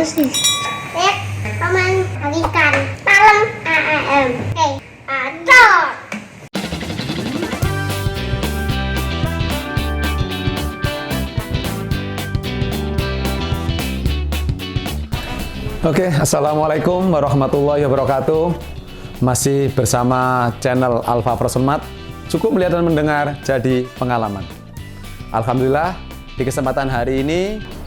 sih. Teman harikan malam AAM. Ada. Oke, assalamualaikum warahmatullahi wabarakatuh. Masih bersama channel Alfa Prosenmat. Cukup melihat dan mendengar jadi pengalaman. Alhamdulillah, di kesempatan hari ini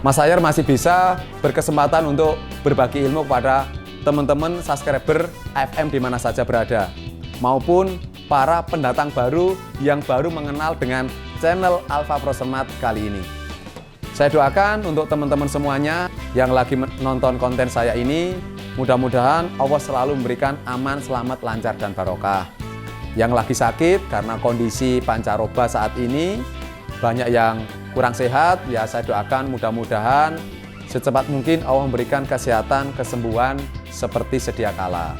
Mas Ayer masih bisa berkesempatan untuk berbagi ilmu kepada teman-teman subscriber FM di mana saja berada, maupun para pendatang baru yang baru mengenal dengan channel Alfa Prosenmat kali ini. Saya doakan untuk teman-teman semuanya yang lagi menonton konten saya ini, mudah-mudahan Allah selalu memberikan aman, selamat, lancar, dan barokah. Yang lagi sakit karena kondisi pancaroba saat ini, banyak yang kurang sehat, ya saya doakan mudah-mudahan secepat mungkin Allah memberikan kesehatan, kesembuhan seperti sedia kala.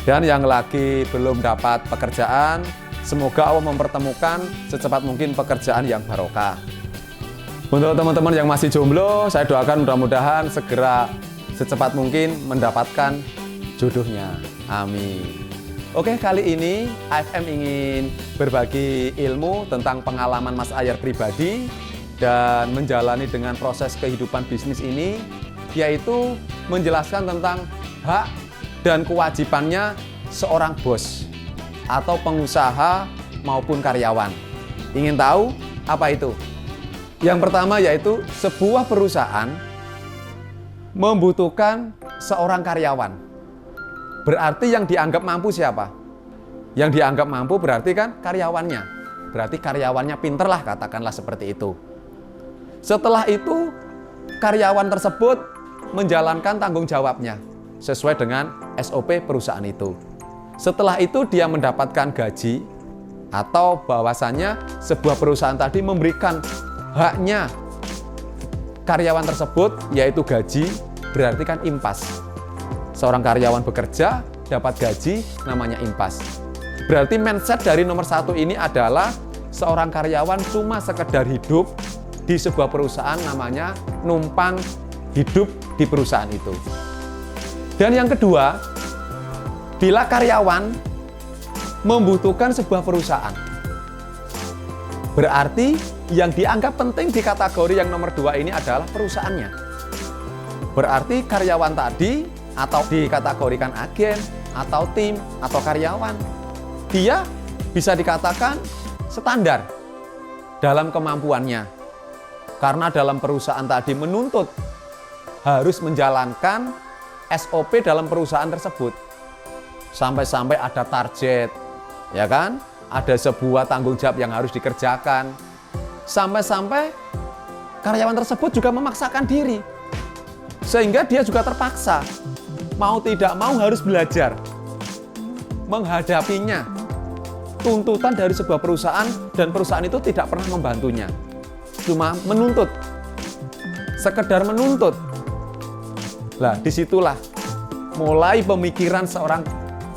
Dan yang lagi belum dapat pekerjaan, semoga Allah mempertemukan secepat mungkin pekerjaan yang barokah. Untuk teman-teman yang masih jomblo, saya doakan mudah-mudahan segera secepat mungkin mendapatkan jodohnya. Amin. Oke, kali ini AFM ingin berbagi ilmu tentang pengalaman Mas Ayer pribadi dan menjalani dengan proses kehidupan bisnis ini, yaitu menjelaskan tentang hak dan kewajibannya seorang bos atau pengusaha maupun karyawan. Ingin tahu apa itu? Yang pertama yaitu sebuah perusahaan membutuhkan seorang karyawan. Berarti yang dianggap mampu siapa? Yang dianggap mampu berarti kan karyawannya. Berarti karyawannya pinter lah, katakanlah seperti itu. Setelah itu karyawan tersebut menjalankan tanggung jawabnya sesuai dengan SOP perusahaan itu. Setelah itu dia mendapatkan gaji atau bahwasannya sebuah perusahaan tadi memberikan haknya karyawan tersebut, yaitu gaji, berarti kan impas. Seorang karyawan bekerja, dapat gaji, namanya impas. Berarti mindset dari nomor satu ini adalah seorang karyawan cuma sekedar hidup di sebuah perusahaan, namanya numpang hidup di perusahaan itu. Dan yang kedua, bila karyawan membutuhkan sebuah perusahaan, berarti yang dianggap penting di kategori yang nomor 2 ini adalah perusahaannya. Berarti karyawan tadi atau dikategorikan agen atau tim atau karyawan, dia bisa dikatakan standar dalam kemampuannya. Karena dalam perusahaan tadi menuntut harus menjalankan SOP dalam perusahaan tersebut. Sampai-sampai ada target, ya kan? Ada sebuah tanggung jawab yang harus dikerjakan. Sampai-sampai karyawan tersebut juga memaksakan diri. Sehingga dia juga terpaksa. Mau tidak mau harus belajar menghadapinya. Tuntutan dari sebuah perusahaan dan perusahaan itu tidak pernah membantunya. Cuma menuntut. Sekedar menuntut. Lah, disitulah mulai pemikiran seorang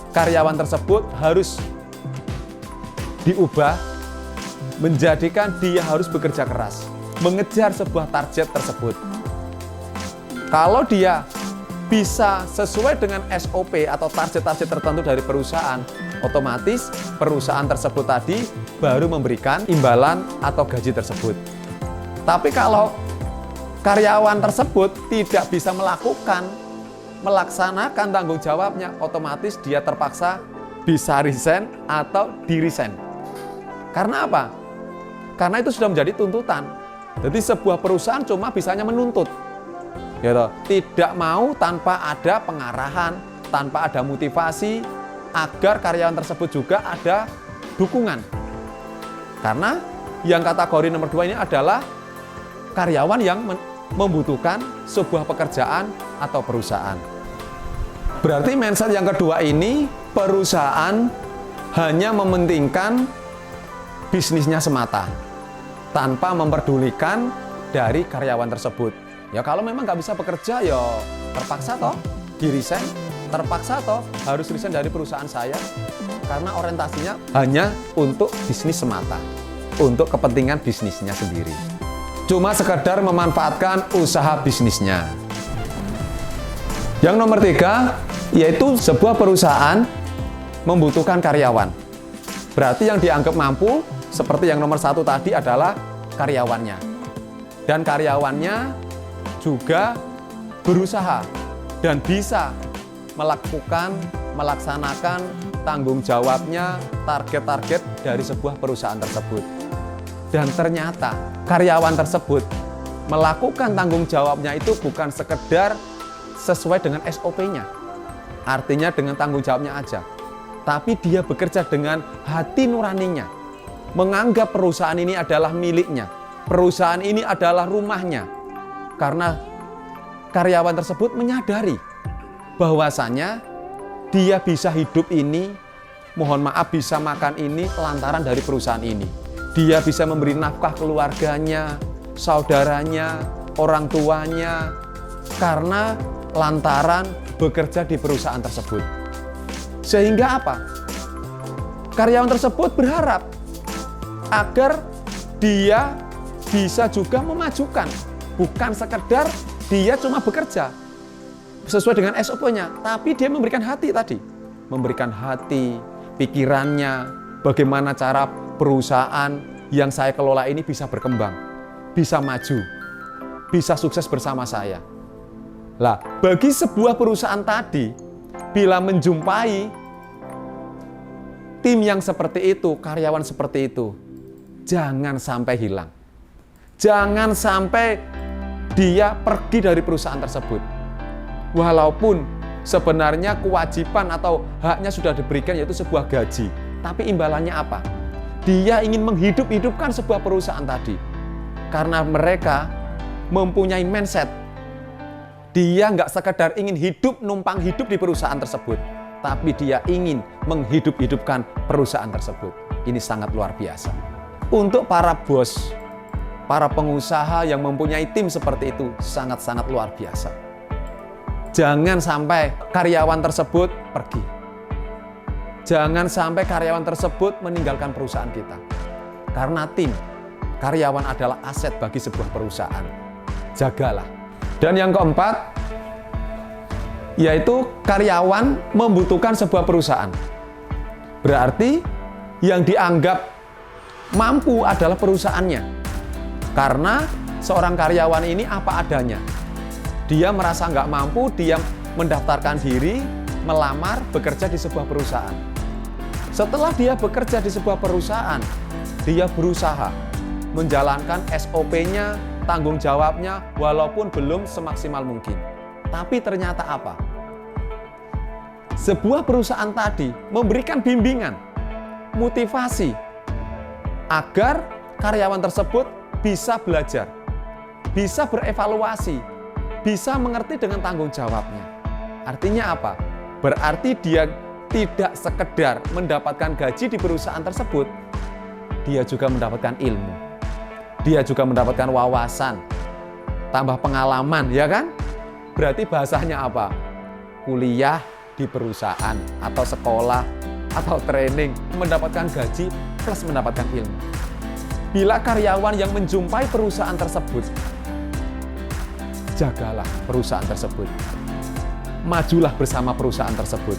karyawan tersebut harus diubah, menjadikan dia harus bekerja keras, mengejar sebuah target tersebut. Kalau dia bisa sesuai dengan SOP atau target-target tertentu dari perusahaan, otomatis perusahaan tersebut tadi baru memberikan imbalan atau gaji tersebut. Tapi kalau karyawan tersebut tidak bisa melaksanakan tanggung jawabnya, otomatis dia terpaksa bisa resign atau di-resign. Karena apa? Karena itu sudah menjadi tuntutan. Jadi sebuah perusahaan cuma bisanya menuntut. Gitu. Tidak mau tanpa ada pengarahan, tanpa ada motivasi, agar karyawan tersebut juga ada dukungan. Karena yang kategori nomor 2 ini adalah karyawan yang membutuhkan sebuah pekerjaan atau perusahaan. Berarti mindset yang kedua ini, perusahaan hanya mementingkan bisnisnya semata, tanpa memperdulikan dari karyawan tersebut. Ya kalau memang nggak bisa bekerja, ya terpaksa toh di-resign, terpaksa toh harus resign dari perusahaan saya, karena orientasinya hanya untuk bisnis semata, untuk kepentingan bisnisnya sendiri. Cuma sekedar memanfaatkan usaha bisnisnya. Yang nomor 3, yaitu sebuah perusahaan membutuhkan karyawan. Berarti yang dianggap mampu, seperti yang nomor 1 tadi adalah karyawannya. Dan karyawannya juga berusaha dan bisa melaksanakan tanggung jawabnya, target-target dari sebuah perusahaan tersebut. Dan ternyata karyawan tersebut melakukan tanggung jawabnya itu bukan sekedar sesuai dengan SOP-nya. Artinya dengan tanggung jawabnya aja. Tapi dia bekerja dengan hati nuraninya. Menganggap perusahaan ini adalah miliknya. Perusahaan ini adalah rumahnya. Karena karyawan tersebut menyadari bahwasanya dia bisa hidup ini, mohon maaf bisa makan ini lantaran dari perusahaan ini. Dia bisa memberi nafkah keluarganya, saudaranya, orang tuanya, karena lantaran bekerja di perusahaan tersebut. Sehingga apa? Karyawan tersebut berharap agar dia bisa juga memajukan, bukan sekedar dia cuma bekerja sesuai dengan SOP-nya, tapi dia memberikan hati tadi, memberikan hati, pikirannya, bagaimana cara perusahaan yang saya kelola ini bisa berkembang, bisa maju, bisa sukses bersama saya. Lah, bagi sebuah perusahaan tadi, bila menjumpai tim yang seperti itu, karyawan seperti itu, jangan sampai hilang. Jangan sampai dia pergi dari perusahaan tersebut. Walaupun sebenarnya kewajiban atau haknya sudah diberikan, yaitu sebuah gaji. Tapi imbalannya apa? Dia ingin menghidup-hidupkan sebuah perusahaan tadi. Karena mereka mempunyai mindset. Dia nggak sekedar ingin hidup, numpang hidup di perusahaan tersebut. Tapi dia ingin menghidup-hidupkan perusahaan tersebut. Ini sangat luar biasa. Untuk para bos, para pengusaha yang mempunyai tim seperti itu, sangat-sangat luar biasa. Jangan sampai karyawan tersebut pergi. Jangan sampai karyawan tersebut meninggalkan perusahaan kita. Karena tim, karyawan adalah aset bagi sebuah perusahaan. Jagalah. Dan yang keempat, yaitu karyawan membutuhkan sebuah perusahaan. Berarti yang dianggap mampu adalah perusahaannya. Karena seorang karyawan ini apa adanya. Dia merasa nggak mampu, dia mendaftarkan diri, melamar, bekerja di sebuah perusahaan. Setelah dia bekerja di sebuah perusahaan, dia berusaha menjalankan SOP-nya, tanggung jawabnya, walaupun belum semaksimal mungkin. Tapi ternyata apa? Sebuah perusahaan tadi memberikan bimbingan, motivasi, agar karyawan tersebut bisa belajar, bisa berevaluasi, bisa mengerti dengan tanggung jawabnya. Artinya apa? Berarti dia tidak sekedar mendapatkan gaji di perusahaan tersebut, dia juga mendapatkan ilmu. Dia juga mendapatkan wawasan, tambah pengalaman, ya kan? Berarti bahasanya apa? Kuliah di perusahaan, atau sekolah, atau training, mendapatkan gaji plus mendapatkan ilmu. Bila karyawan yang menjumpai perusahaan tersebut, jagalah perusahaan tersebut. Majulah bersama perusahaan tersebut.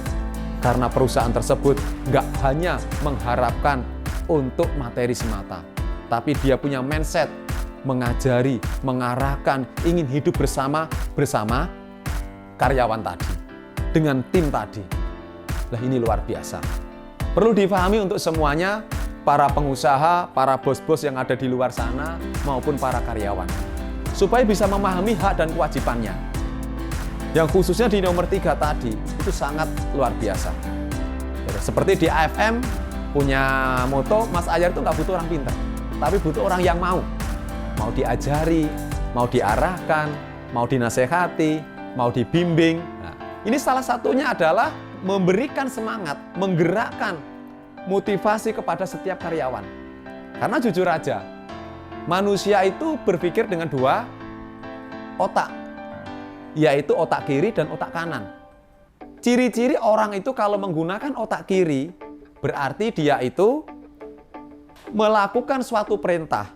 Karena perusahaan tersebut nggak hanya mengharapkan untuk materi semata, tapi dia punya mindset, mengajari, mengarahkan, ingin hidup bersama karyawan tadi, dengan tim tadi. Nah, ini luar biasa. Perlu difahami untuk semuanya, para pengusaha, para bos-bos yang ada di luar sana, maupun para karyawan, supaya bisa memahami hak dan kewajibannya. Yang khususnya di nomor 3 tadi, itu sangat luar biasa. Seperti di AFM, punya moto, Mas Ayar itu nggak butuh orang pintar, tapi butuh orang yang mau diajari, mau diarahkan, mau dinasehati, mau dibimbing. Nah, ini salah satunya adalah memberikan semangat, menggerakkan motivasi kepada setiap karyawan. Karena jujur aja, manusia itu berpikir dengan 2 otak, yaitu otak kiri dan otak kanan. Ciri-ciri orang itu kalau menggunakan otak kiri, berarti dia itu melakukan suatu perintah,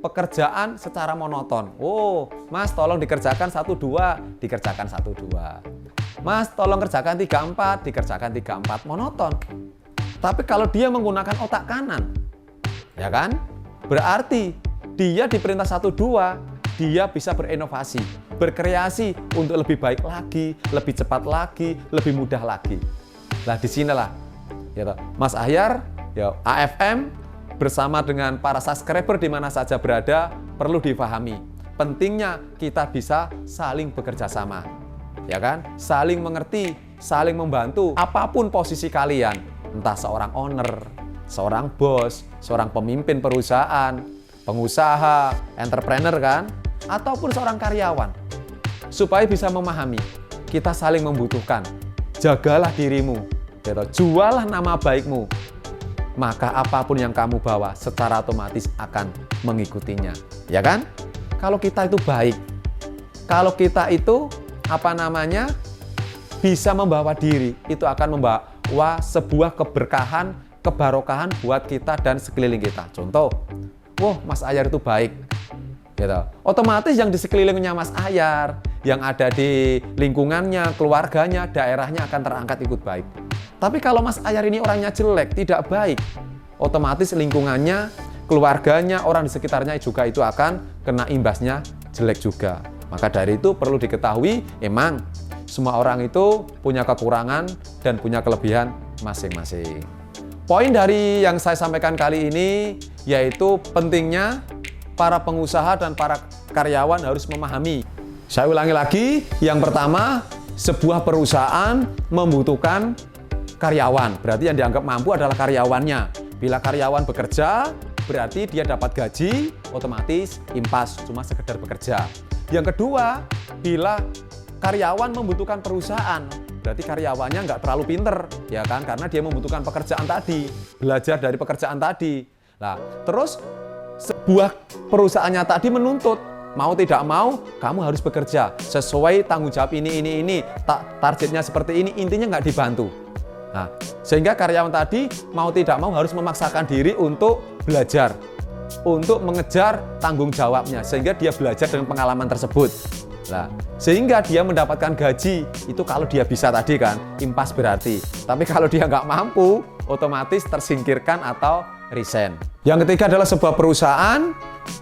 pekerjaan secara monoton. Oh, Mas tolong dikerjakan 1, 2, dikerjakan 1, 2. Mas, tolong kerjakan 3-4, dikerjakan 3-4, monoton. Tapi kalau dia menggunakan otak kanan, ya kan? Berarti dia diperintah 1-2, dia bisa berinovasi, berkreasi untuk lebih baik lagi, lebih cepat lagi, lebih mudah lagi. Nah, disinilah ya, Mas Ahyar, ya, AFM bersama dengan para subscriber di mana saja berada perlu difahami. Pentingnya kita bisa saling bekerja sama, ya kan? Saling mengerti, saling membantu. Apapun posisi kalian, entah seorang owner, seorang bos, seorang pemimpin perusahaan, pengusaha, entrepreneur kan, ataupun seorang karyawan. Supaya bisa memahami, kita saling membutuhkan. Jagalah dirimu, jualah nama baikmu. Maka apapun yang kamu bawa secara otomatis akan mengikutinya, ya kan? Kalau kita itu baik, kalau kita itu bisa membawa diri, itu akan membawa sebuah keberkahan, kebarokahan buat kita dan sekeliling kita. Contoh, Mas Ahyar itu baik, gitu. Otomatis yang di sekelilingnya Mas Ahyar, yang ada di lingkungannya, keluarganya, daerahnya akan terangkat ikut baik. Tapi kalau Mas Ahyar ini orangnya jelek, tidak baik, otomatis lingkungannya, keluarganya, orang di sekitarnya juga itu akan kena imbasnya jelek juga. Maka dari itu perlu diketahui, emang semua orang itu punya kekurangan dan punya kelebihan masing-masing. Poin dari yang saya sampaikan kali ini yaitu pentingnya para pengusaha dan para karyawan harus memahami. Saya ulangi lagi, yang pertama, sebuah perusahaan membutuhkan karyawan. Berarti yang dianggap mampu adalah karyawannya. Bila karyawan bekerja, berarti dia dapat gaji, otomatis impas, cuma sekedar bekerja. Yang kedua, bila karyawan membutuhkan perusahaan, berarti karyawannya nggak terlalu pinter, ya kan? Karena dia membutuhkan pekerjaan tadi, belajar dari pekerjaan tadi. Nah, terus sebuah perusahaannya tadi menuntut, mau tidak mau, kamu harus bekerja sesuai tanggung jawab ini, targetnya seperti ini, intinya nggak dibantu. Nah, sehingga karyawan tadi mau tidak mau harus memaksakan diri untuk belajar, untuk mengejar tanggung jawabnya, sehingga dia belajar dengan pengalaman tersebut. Nah, sehingga dia mendapatkan gaji, itu kalau dia bisa tadi kan, impas berarti. Tapi kalau dia nggak mampu, otomatis tersingkirkan atau resign. Yang ketiga adalah sebuah perusahaan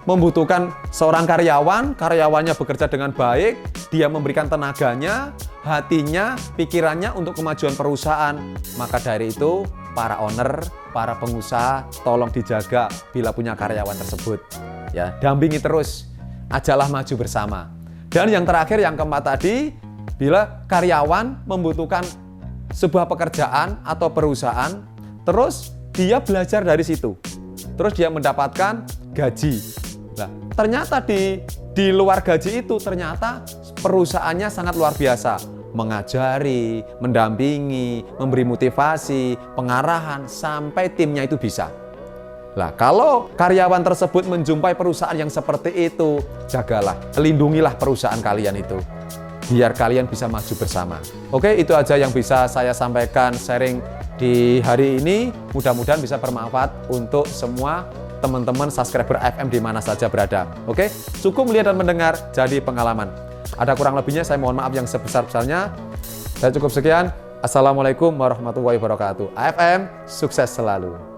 membutuhkan seorang karyawan, karyawannya bekerja dengan baik, dia memberikan tenaganya, hatinya, pikirannya untuk kemajuan perusahaan. Maka dari itu, para owner, para pengusaha, tolong dijaga bila punya karyawan tersebut. Ya, dampingi terus, ajalah maju bersama. Dan yang terakhir, yang keempat tadi, bila karyawan membutuhkan sebuah pekerjaan atau perusahaan, terus dia belajar dari situ. Terus dia mendapatkan gaji. Nah, ternyata di luar gaji itu ternyata perusahaannya sangat luar biasa. Mengajari, mendampingi, memberi motivasi, pengarahan, sampai timnya itu bisa. Nah, kalau karyawan tersebut menjumpai perusahaan yang seperti itu, jagalah, lindungilah perusahaan kalian itu, biar kalian bisa maju bersama. Oke, itu aja yang bisa saya sampaikan, sharing di hari ini. Mudah-mudahan bisa bermanfaat untuk semua teman-teman subscriber AFM di mana saja berada. Oke, cukup melihat dan mendengar jadi pengalaman. Ada kurang lebihnya saya mohon maaf yang sebesar-besarnya. Saya cukup sekian. Assalamualaikum warahmatullahi wabarakatuh. AFM, sukses selalu.